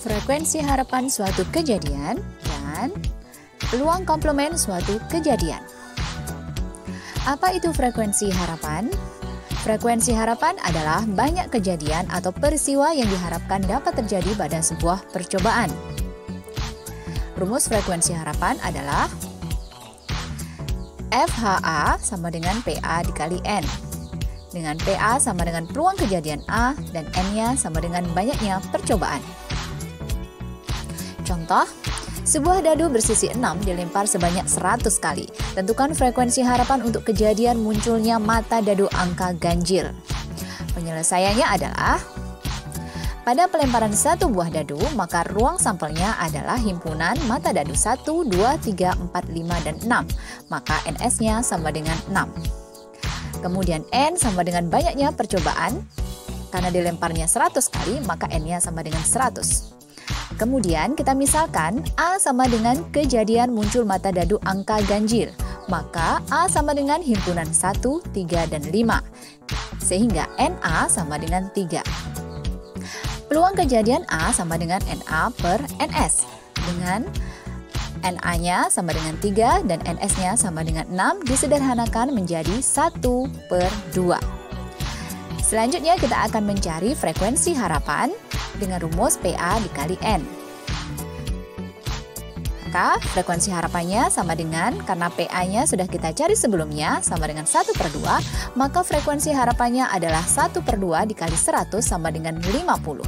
frekuensi harapan suatu kejadian, dan peluang komplement suatu kejadian. Apa itu frekuensi harapan? Frekuensi harapan adalah banyak kejadian atau peristiwa yang diharapkan dapat terjadi pada sebuah percobaan. Rumus frekuensi harapan adalah FHA sama dengan PA dikali N, dengan PA sama dengan peluang kejadian A dan N-nya sama dengan banyaknya percobaan. Contoh, sebuah dadu bersisi 6 dilempar sebanyak 100 kali. Tentukan frekuensi harapan untuk kejadian munculnya mata dadu angka ganjil. Penyelesaiannya adalah, pada pelemparan satu buah dadu, maka ruang sampelnya adalah himpunan mata dadu 1, 2, 3, 4, 5, dan 6. Maka NS-nya sama dengan 6. Kemudian N sama dengan banyaknya percobaan. Karena dilemparnya 100 kali, maka N-nya sama dengan 100. Kemudian kita misalkan A sama dengan kejadian muncul mata dadu angka ganjil. Maka A sama dengan himpunan 1, 3, dan 5. Sehingga NA sama dengan 3. Peluang kejadian A sama dengan NA per NS. Dengan NA-nya sama dengan 3 dan NS-nya sama dengan 6 disederhanakan menjadi 1 per 2. Selanjutnya kita akan mencari frekuensi harapan dengan rumus PA dikali N. Maka frekuensi harapannya sama dengan, karena PA-nya sudah kita cari sebelumnya, sama dengan 1 per 2, maka frekuensi harapannya adalah 1 per 2 dikali 100 sama dengan 50.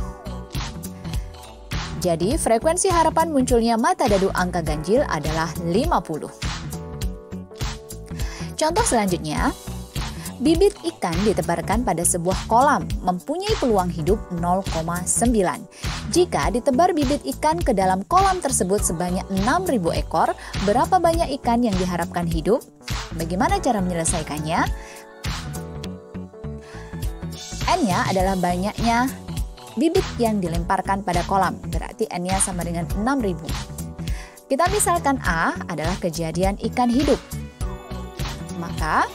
Jadi frekuensi harapan munculnya mata dadu angka ganjil adalah 50. Contoh selanjutnya, bibit ikan ditebarkan pada sebuah kolam, mempunyai peluang hidup 0,9. Jika ditebar bibit ikan ke dalam kolam tersebut sebanyak 6.000 ekor, berapa banyak ikan yang diharapkan hidup? Bagaimana cara menyelesaikannya? N-nya adalah banyaknya bibit yang dilemparkan pada kolam, berarti N-nya sama dengan 6.000. Kita misalkan A adalah kejadian ikan hidup. Maka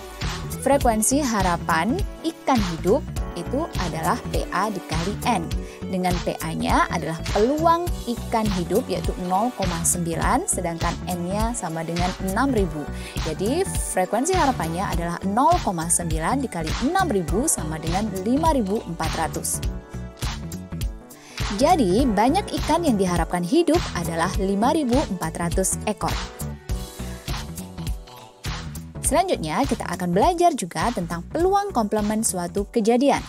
frekuensi harapan ikan hidup itu adalah PA dikali N. Dengan PA-nya adalah peluang ikan hidup yaitu 0,9, sedangkan N-nya sama dengan 6.000. Jadi frekuensi harapannya adalah 0,9 dikali 6.000 sama dengan 5.400. Jadi banyak ikan yang diharapkan hidup adalah 5.400 ekor. Selanjutnya, kita akan belajar juga tentang peluang komplement suatu kejadian.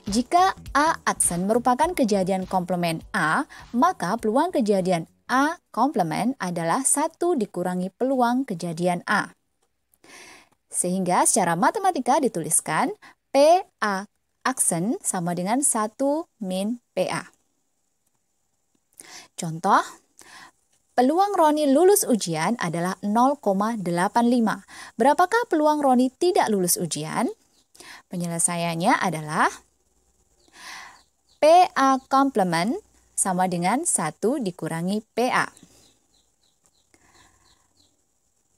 Jika A aksen merupakan kejadian komplement A, maka peluang kejadian A komplement adalah 1 dikurangi peluang kejadian A. Sehingga secara matematika dituliskan PA aksen sama dengan 1 min PA. Contoh, peluang Roni lulus ujian adalah 0,85. Berapakah peluang Roni tidak lulus ujian? Penyelesaiannya adalah PA komplement sama dengan 1 dikurangi PA.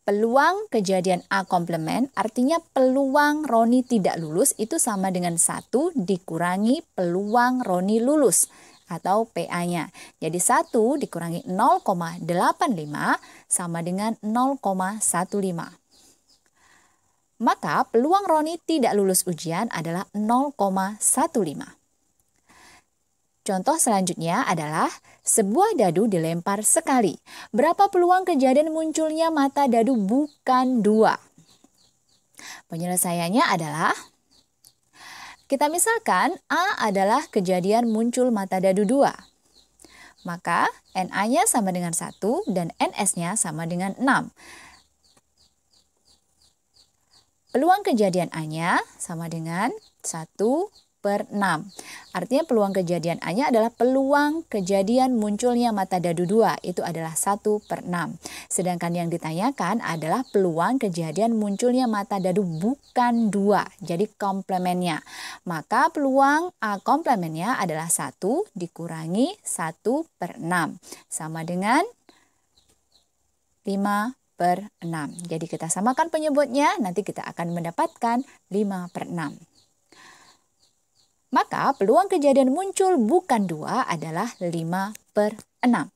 Peluang kejadian A komplement artinya peluang Roni tidak lulus itu sama dengan 1 dikurangi peluang Roni lulus, atau PA-nya. Jadi 1 dikurangi 0,85 sama dengan 0,15. Maka peluang Roni tidak lulus ujian adalah 0,15. Contoh selanjutnya adalah sebuah dadu dilempar sekali. Berapa peluang kejadian munculnya mata dadu bukan 2? Penyelesaiannya adalah, kita misalkan A adalah kejadian muncul mata dadu 2. Maka NA-nya sama dengan 1 dan NS-nya sama dengan 6. Peluang kejadian A-nya sama dengan 1 per 6. Artinya peluang kejadian A-nya adalah peluang kejadian munculnya mata dadu 2. Itu adalah 1 per 6. Sedangkan yang ditanyakan adalah peluang kejadian munculnya mata dadu bukan 2. Jadi komplementnya. Maka peluang A komplementnya adalah 1 dikurangi 1 per 6. Sama dengan 5 per 6. Jadi kita samakan penyebutnya, nanti kita akan mendapatkan 5 per 6. Maka peluang kejadian muncul bukan 2 adalah 5/6.